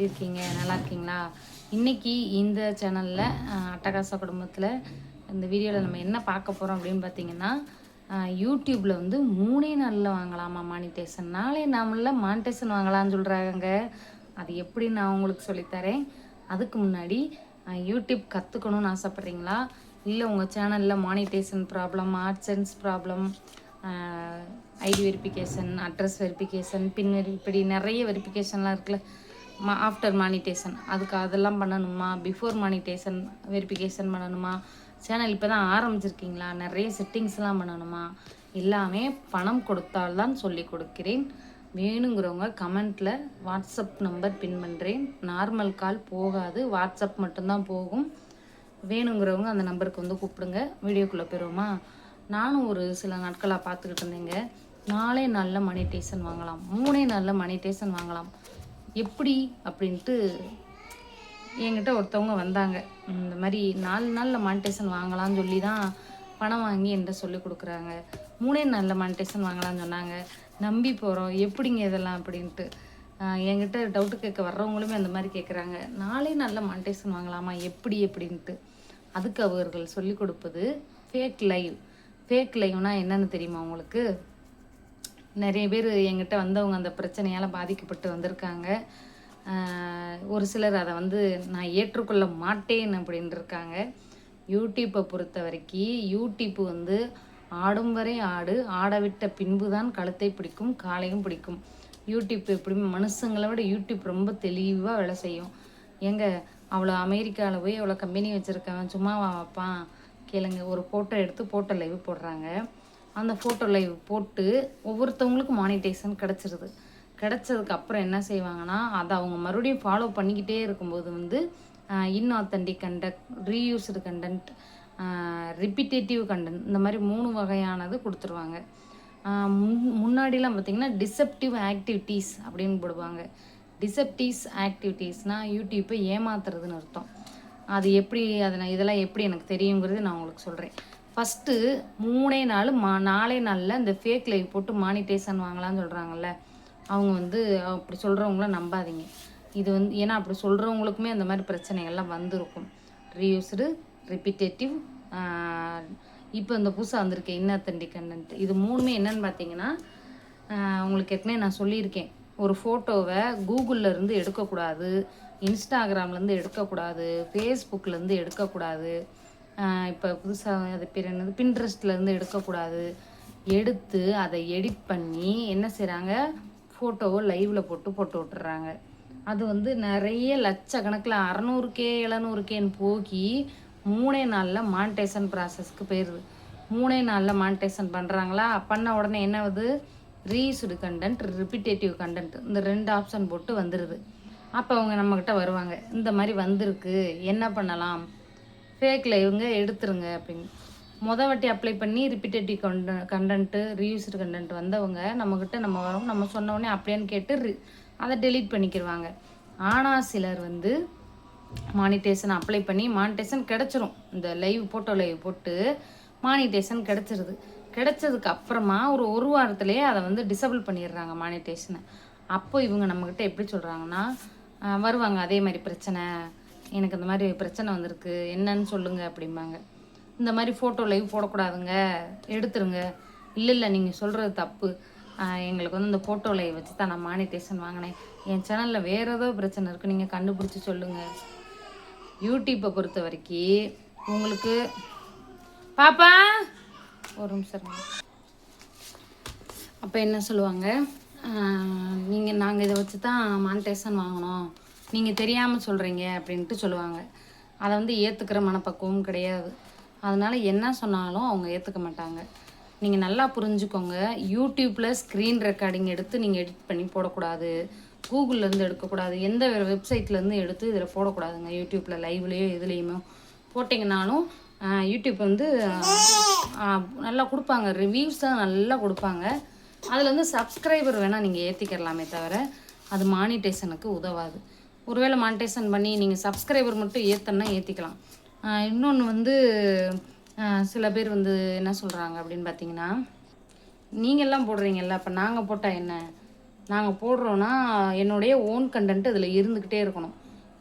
எப்படி இருக்கீங்க? நல்லா இருக்கீங்களா? இன்றைக்கி இந்த சேனலில் அட்டகாச குடும்பத்தில் இந்த வீடியோவில் நம்ம என்ன பார்க்க போகிறோம் அப்படின்னு பார்த்தீங்கன்னா, யூடியூப்பில் வந்து 3 நாளில் வாங்கலாமா மானிட்டேஷன். நாளே நாளில் மானிட்டேஷன் வாங்கலாம்னு சொல்கிறாங்க. அது எப்படி நான் உங்களுக்கு சொல்லித்தரேன். அதுக்கு முன்னாடி யூடியூப் கற்றுக்கணும்னு ஆசைப்பட்றீங்களா? இல்லை உங்கள் சேனலில் monetization problem, AdSense problem, ID verification, address verification, பின் இப்படி நிறைய வெரிஃபிகேஷன்லாம் இருக்குல்ல, ஆஃப்டர் மானிட்டேஷன் அதுக்கு அதெல்லாம் பண்ணணுமா? பிஃபோர் மானிட்டேஷன் வெரிஃபிகேஷன் பண்ணணுமா? சேனல் இப்போ தான் ஆரம்பிச்சிருக்கீங்களா? நிறைய செட்டிங்ஸ்லாம் பண்ணணுமா? எல்லாமே பணம் கொடுத்தால்தான் சொல்லி கொடுக்கிறேன். வேணுங்கிறவங்க கமெண்ட்டில் வாட்ஸ்அப் நம்பர் பின் பண்ணுறேன். நார்மல் கால் போகாது, வாட்ஸ்அப் மட்டும்தான் போகும். வேணுங்கிறவங்க அந்த நம்பருக்கு வந்து கூப்பிடுங்க. வீடியோக்குள்ளே போயிடுவோமா? நானும் ஒரு சில நாட்களாக பார்த்துக்கிட்டு இருந்தேங்க. 4 நாளில் மானிட்டேஷன் வாங்கலாம், 3 நாளில் மானிட்டேஷன் வாங்கலாம், எப்படி அப்படின்ட்டு என்கிட்ட ஒருத்தவங்க வந்தாங்க. இந்த மாதிரி 4 நாளில் மானிட்டேஷன் வாங்கலாம்னு சொல்லி தான் பணம் வாங்கி என்கிட்ட சொல்லி கொடுக்குறாங்க. 3 நாளில் மானிட்டேஷன் வாங்கலாம்னு சொன்னாங்க. நம்பி போகிறோம், எப்படிங்க இதெல்லாம் அப்படின்ட்டு என்கிட்ட டவுட்டு கேட்க வர்றவங்களுமே அந்த மாதிரி கேட்குறாங்க. 4 நாளில் மானிட்டேஷன் வாங்கலாமா, எப்படி அப்படின்ட்டு. அதுக்கு அவர்கள் சொல்லி கொடுப்பது ஃபேக் லைவ். ஃபேக் லைவ்னால் என்னென்னு தெரியுமா உங்களுக்கு? நிறைய பேர் என்கிட்ட வந்தவங்க அந்த பிரச்சனையால் பாதிக்கப்பட்டு வந்திருக்காங்க. ஒரு சிலர் அதை வந்து நான் ஏற்றுக்கொள்ள மாட்டேன் அப்படின்னு இருக்காங்க. யூடியூப்பை பொறுத்த வரைக்கும் யூடியூப்பு வந்து ஆடும் வரை ஆடு, ஆட விட்ட பின்பு தான் கழுத்தை பிடிக்கும், காலையும் பிடிக்கும். யூடியூப் எப்படி மனுஷங்களை விட யூடியூப் ரொம்ப தெளிவாக வேலை செய்யும். எங்க அவ்வளோ அமெரிக்காவில் போய் அவ்வளோ கம்பெனி வச்சுருக்கவன் சும்மாவா வைப்பான்? கேளுங்க. ஒரு ஃபோட்டோ எடுத்து ஃபோட்டோ லைவ் போடுறாங்க. அந்த ஃபோட்டோ லைவ் போட்டு ஒவ்வொருத்தவங்களுக்கும் மானிட்டேஷன் கிடச்சிருது. கிடச்சதுக்கு அப்புறம் என்ன செய்வாங்கன்னா, அதை அவங்க மறுபடியும் ஃபாலோ பண்ணிக்கிட்டே இருக்கும்போது வந்து inauthentic content, reused content, repetitive content, இந்த மாதிரி 3 வகையானது கொடுத்துருவாங்க. முன்னாடிலாம் பார்த்திங்கன்னா டிசெப்டிவ் ஆக்டிவிட்டீஸ் அப்படின்னு போடுவாங்க. டிசெப்டிவ்ஸ் ஆக்டிவிட்டீஸ்னால் யூடியூப்பை ஏமாத்துறதுன்னு அர்த்தம். அது எப்படி, இதெல்லாம் எப்படி எனக்கு தெரியுங்கிறது நான் உங்களுக்கு சொல்கிறேன். ஃபஸ்ட்டு 3 நாள் 4 நாளில் இந்த ஃபேக் லைவ் போட்டு மானிட்டேஷன் வாங்கலாம்னு சொல்கிறாங்கல்ல, அவங்க வந்து அப்படி சொல்கிறவங்களாம் நம்பாதீங்க. இது வந்து ஏன்னா அப்படி சொல்கிறவங்களுக்குமே அந்த மாதிரி பிரச்சனைகள்லாம் வந்திருக்கும். ரீயூஸ்டு, ரிப்பீட்டேட்டிவ், இப்போ இந்த புதுசாக வந்திருக்கேன் இன்ஆத்தென்டிக் கண்டென்ட். இது 3மே என்னென்னு பார்த்தீங்கன்னா, உங்களுக்கு ஏற்கனவே நான் சொல்லியிருக்கேன். ஒரு ஃபோட்டோவை கூகுளிலேருந்து எடுக்கக்கூடாது, இன்ஸ்டாகிராம்லேருந்து எடுக்கக்கூடாது, ஃபேஸ்புக்லேருந்து எடுக்கக்கூடாது, இப்போ புதுசாக அது பேர் என்னது, பின்ட்ரெஸ்ட்லேருந்து எடுக்கக்கூடாது. எடுத்து அதை எடிட் பண்ணி என்ன செய்கிறாங்க, ஃபோட்டோவை லைவில் போட்டு விட்டுறாங்க. அது வந்து நிறைய லட்சக்கணக்கில் 600K 700Kன்னு போகி 3 நாளில் மானிட்டேஷன் ப்ராசஸ்க்கு போயிடுது. 3 நாளில் மானிட்டேஷன் பண்ணுறாங்களா, பண்ண உடனே என்ன ஆகுது, ரீயூஸ்டு கண்டென்ட், ரிப்பீட்டேட்டிவ் கண்டென்ட், இந்த 2 ஆப்ஷன் போட்டு வந்துடுது. அப்போ அவங்க நம்மக்கிட்ட வருவாங்க, இந்த மாதிரி வந்திருக்கு, என்ன பண்ணலாம், ஃபேக் லைவுங்க எடுத்துருங்க அப்படின்னு. வாட்டி அப்ளை பண்ணி ரிப்பீட்டேட்டிவ் கண்டென்ட்டு, ரீயூஸ்டு கண்டென்ட் வந்தவங்க நம்மக்கிட்ட நம்ம வரோம், நம்ம சொன்னோடனே அப்படியான்னு கேட்டு அதை டெலீட் பண்ணிக்கிடுவாங்க. ஆனால் சிலர் வந்து மானிட்டேஷன் அப்ளை பண்ணி மானிட்டேஷன் கிடச்சிரும். இந்த லைவ் ஃபோட்டோ லைவ் போட்டு மானிட்டேஷன் கிடச்சிருது. கிடச்சதுக்கு அப்புறமா ஒரு வாரத்துலேயே அதை வந்து டிசபிள் பண்ணிடுறாங்க மானிட்டேஷனை. அப்போ இவங்க நம்மக்கிட்ட எப்படி சொல்கிறாங்கன்னா, வருவாங்க, அதே மாதிரி பிரச்சனை, எனக்கு இந்த மாதிரி பிரச்சனை வந்திருக்கு, என்னன்னு சொல்லுங்கள் அப்படிம்பாங்க. இந்த மாதிரி ஃபோட்டோ லைவ் போடக்கூடாதுங்க, எடுத்துருங்க. இல்லை நீங்கள் சொல்கிறது தப்பு, எங்களுக்கு வந்து இந்த ஃபோட்டோ லைவ் வச்சு தான் நான் மானிட்டேஷன் வாங்கினேன், என் சேனலில் வேறு ஏதோ பிரச்சனை இருக்குது, நீங்கள் கண்டுபிடிச்சி சொல்லுங்கள். யூடியூப்பை பொறுத்த வரைக்கும் உங்களுக்கு பாப்பா ஒரு நிமிஷம். அப்போ என்ன சொல்லுவாங்க, நாங்கள் இதை வச்சு தான் மானிட்டேஷன் வாங்கினோம், நீங்கள் தெரியாமல் சொல்கிறீங்க அப்படின்ட்டு சொல்லுவாங்க. அதை வந்து ஏற்றுக்கிற மனப்பக்குவம் கிடையாது. அதனால் என்ன சொன்னாலும் அவங்க ஏற்றுக்க மாட்டாங்க. நீங்கள் நல்லா புரிஞ்சுக்கோங்க. யூடியூப்பில் ஸ்க்ரீன் ரெக்கார்டிங் எடுத்து நீங்கள் எடிட் பண்ணி போடக்கூடாது, கூகுள்லேருந்து எடுக்கக்கூடாது, எந்த வெப்சைட்லேருந்து எடுத்து இதில் போடக்கூடாதுங்க. யூடியூப்பில் லைவ்லேயோ எதுலேயுமே போட்டிங்கனாலும் யூடியூப் வந்து நல்லா கொடுப்பாங்க, ரிவ்யூஸ் தான் நல்லா கொடுப்பாங்க. அதில் வந்து சப்ஸ்கிரைபர் வேணால் நீங்கள் ஏற்றிக்கிறலாமே தவிர அது மானிட்டேஷனுக்கு உதவாது. ஒருவேளை மானிட்டேஷன் பண்ணி நீங்கள் சப்ஸ்கிரைபர் மட்டும் ஏற்றனா ஏற்றிக்கலாம். இன்னொன்று வந்து சில பேர் வந்து என்ன சொல்கிறாங்க அப்படின்னு பார்த்தீங்கன்னா, நீங்கள்லாம் போடுறீங்கல்ல, அப்போ நாங்கள் போட்டால் என்ன, நாங்கள் போடுறோன்னா என்னுடைய ஓன் கண்டென்ட் இதில் இருந்துக்கிட்டே இருக்கணும்.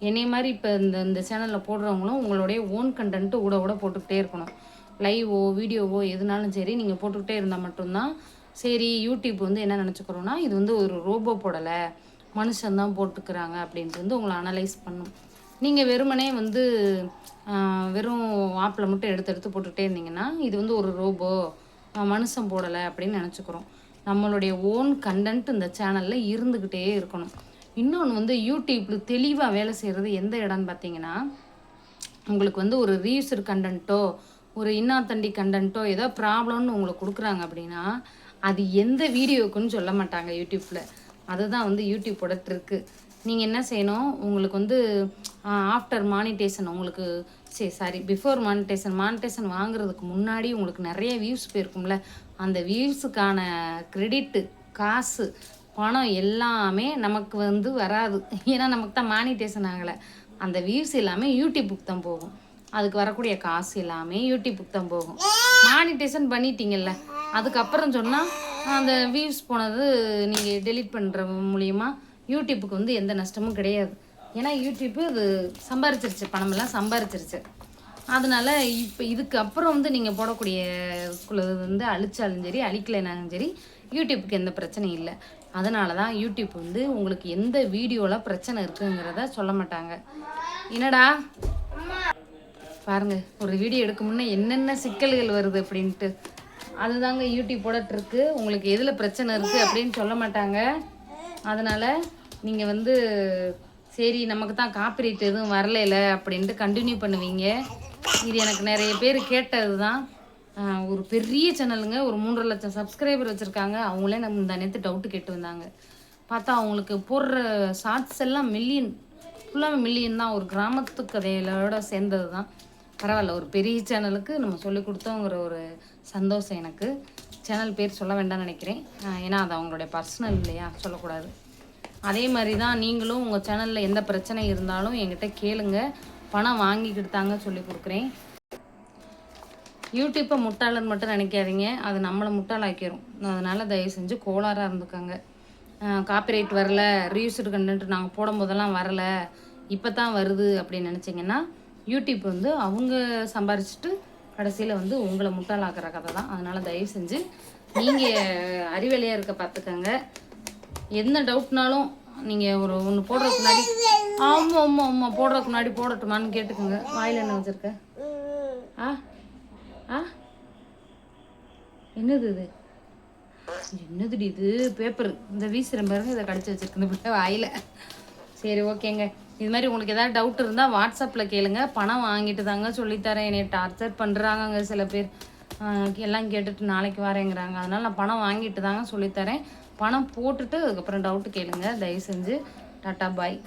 என்னைய மாதிரி இப்போ இந்த சேனலில் போடுறவங்களும் உங்களுடைய ஓன் கண்டென்ட்டு கூட போட்டுக்கிட்டே இருக்கணும். லைவோ வீடியோவோ எதுனாலும் சரி நீங்கள் போட்டுக்கிட்டே இருந்தால் மட்டும்தான் சரி. யூடியூப் வந்து என்ன நினச்சிக்கிறோன்னா இது வந்து ஒரு ரோபோ போடலை, மனுஷன்தான் போட்டுக்கிறாங்க அப்படின்ட்டு வந்து உங்களை அனலைஸ் பண்ணும். நீங்கள் வெறுமனே வந்து வெறும் ஆப்பில் மட்டும் எடுத்து போட்டுக்கிட்டே இருந்தீங்கன்னா இது வந்து ஒரு ரோபோ, மனுஷன் போடலை அப்படின்னு நினச்சிக்கிறோம். நம்மளுடைய ஓன் கண்டென்ட் இந்த சேனலில் இருந்துக்கிட்டே இருக்கணும். இன்னொன்று வந்து யூடியூப்பில் தெளிவாக வேலை செய்கிறது எந்த இடம்னு பார்த்தீங்கன்னா, உங்களுக்கு வந்து ஒரு ரீயூஸ்டு கண்டென்ட்டோ ஒரு இன்னாத்தண்டி கண்டென்ட்டோ ஏதோ ப்ராப்ளம்னு உங்களுக்கு கொடுக்குறாங்க அப்படின்னா அது எந்த வீடியோக்குன்னு சொல்ல மாட்டாங்க யூடியூப்பில். அதுதான் வந்து யூடியூப்போட ட்ரிக்கு. நீங்கள் என்ன செய்யணும், உங்களுக்கு வந்து ஆஃப்டர் மானிட்டேஷன் உங்களுக்கு பிஃபோர் மானிட்டேஷன் வாங்குறதுக்கு முன்னாடி உங்களுக்கு நிறைய வியூஸ் போயிருக்கும்ல, அந்த வியூஸுக்கான கிரெடிட்டு காசு பணம் எல்லாமே நமக்கு வந்து வராது. ஏன்னா நமக்கு தான் மானிட்டேஷன் ஆகலை. அந்த வியூஸ் எல்லாமே யூடியூப்புக்கு தான் போகும். அதுக்கு வரக்கூடிய காசு எல்லாமே யூடியூப்புக்கு தான் போகும். மானிட்டேஷன் பண்ணிட்டீங்கல்ல, அதுக்கப்புறம் சொன்னால் அந்த வியூஸ் போனது நீங்கள் டெலீட் பண்ணுற மூலிமா யூடியூப்புக்கு வந்து எந்த நஷ்டமும் கிடையாது. ஏன்னா யூடியூப்பு அது சம்பாரிச்சிருச்சு, பணமெல்லாம் சம்பாரிச்சிருச்சு. அதனால் இப்போ இதுக்கப்புறம் வந்து நீங்கள் போடக்கூடிய வந்து அழிச்சாலும் சரி அழிக்கலைனாலும் சரி யூடியூப்புக்கு எந்த பிரச்சனையும் இல்லை. அதனால தான் யூடியூப் வந்து உங்களுக்கு எந்த வீடியோவில் பிரச்சனை இருக்குங்கிறத சொல்ல மாட்டாங்க. என்னடா பாருங்கள், ஒரு வீடியோ எடுக்க முன்னே என்னென்ன சிக்கல்கள் வருது அப்படின்ட்டு. அதுதாங்க யூடியூப்போட ட்ரிக்கு. உங்களுக்கு எதில் பிரச்சனை இருக்குது அப்படின்னு சொல்ல மாட்டாங்க. அதனால் நீங்கள் வந்து சரி நமக்கு தான் காப்பிரைட் எதுவும் வரலைல அப்படின்ட்டு கண்டினியூ பண்ணுவீங்க. இது எனக்கு நிறைய பேர் கேட்டது தான். ஒரு பெரிய சேனலுங்க, ஒரு 3.5 லட்சம் சப்ஸ்கிரைபர் வச்சுருக்காங்க. அவங்களே நம்ம இந்த நேரத்து டவுட்டு கேட்டு வந்தாங்க. பார்த்தா அவங்களுக்கு போடுற ஷார்ட்ஸ் எல்லாம் ஃபுல்லாக மில்லியன் தான். ஒரு கிராமத்து கதைகளோட சேர்ந்தது தான். பரவாயில்ல, ஒரு பெரிய சேனலுக்கு நம்ம சொல்லி கொடுத்தோங்கிற ஒரு சந்தோஷம் எனக்கு. சேனல் பேர் சொல்ல வேண்டாம்னு நினைக்கிறேன், ஏன்னா அது அவங்களுடைய பர்சனல் இல்லையா, சொல்லக்கூடாது. அதே மாதிரி தான் நீங்களும் உங்கள் சேனலில் எந்த பிரச்சனை இருந்தாலும் என்கிட்ட கேளுங்க, பணம் வாங்கிக்கிட்டு தாங்க சொல்லி கொடுக்குறேன். யூடியூப்பை முட்டாளன்னு மட்டும் நினைக்காதீங்க, அது நம்மளை முட்டாளாக்கிடும். அதனால் தயவு செஞ்சு கோளாறாக இருந்துக்காங்க. காப்பிரைட் வரல, ரீயூஸ்டு கண்டென்ட் நாங்கள் போடும்போதெல்லாம் வரலை, இப்போ தான் வருது அப்படின்னு நினச்சிங்கன்னா யூடியூப் வந்து அவங்க சம்பாரிச்சிட்டு கடைசியில் வந்து உங்களை முட்டாளாக்குற கதை தான். அதனால் தயவு செஞ்சு நீங்கள் அறிவலையாக இருக்க பார்த்துக்கங்க. எந்த டவுட்னாலும் நீங்கள் ஒன்று போடுறதுக்கு முன்னாடி ஆமாம் போடுறதுக்கு முன்னாடி போடட்டுமான்னு கேட்டுக்கோங்க. வாயில் என்ன வச்சுருக்க? என்னது இது? என்னதுடி இது? பேப்பர் இந்த வீசுகிற பாருங்க, இதை கடிச்சு வச்சுருக்கு இந்த பிள்ளை வாயில். சரி ஓகேங்க, இது மாதிரி உங்களுக்கு ஏதாவது டவுட் இருந்தால் வாட்ஸ்அப்பில் கேளுங்க. பணம் வாங்கிட்டு தாங்க சொல்லித்தரேன். என்னை டார்ச்சர் பண்ணுறாங்கங்க சில பேர், எல்லாம் கேட்டுட்டு நாளைக்கு வரேங்கிறாங்க. அதனால் நான் பணம் வாங்கிட்டு தாங்க சொல்லித்தரேன். பணம் போட்டுட்டு அதுக்கப்புறம் டவுட்டு கேளுங்க தயவு செஞ்சு. டாட்டா பாய்.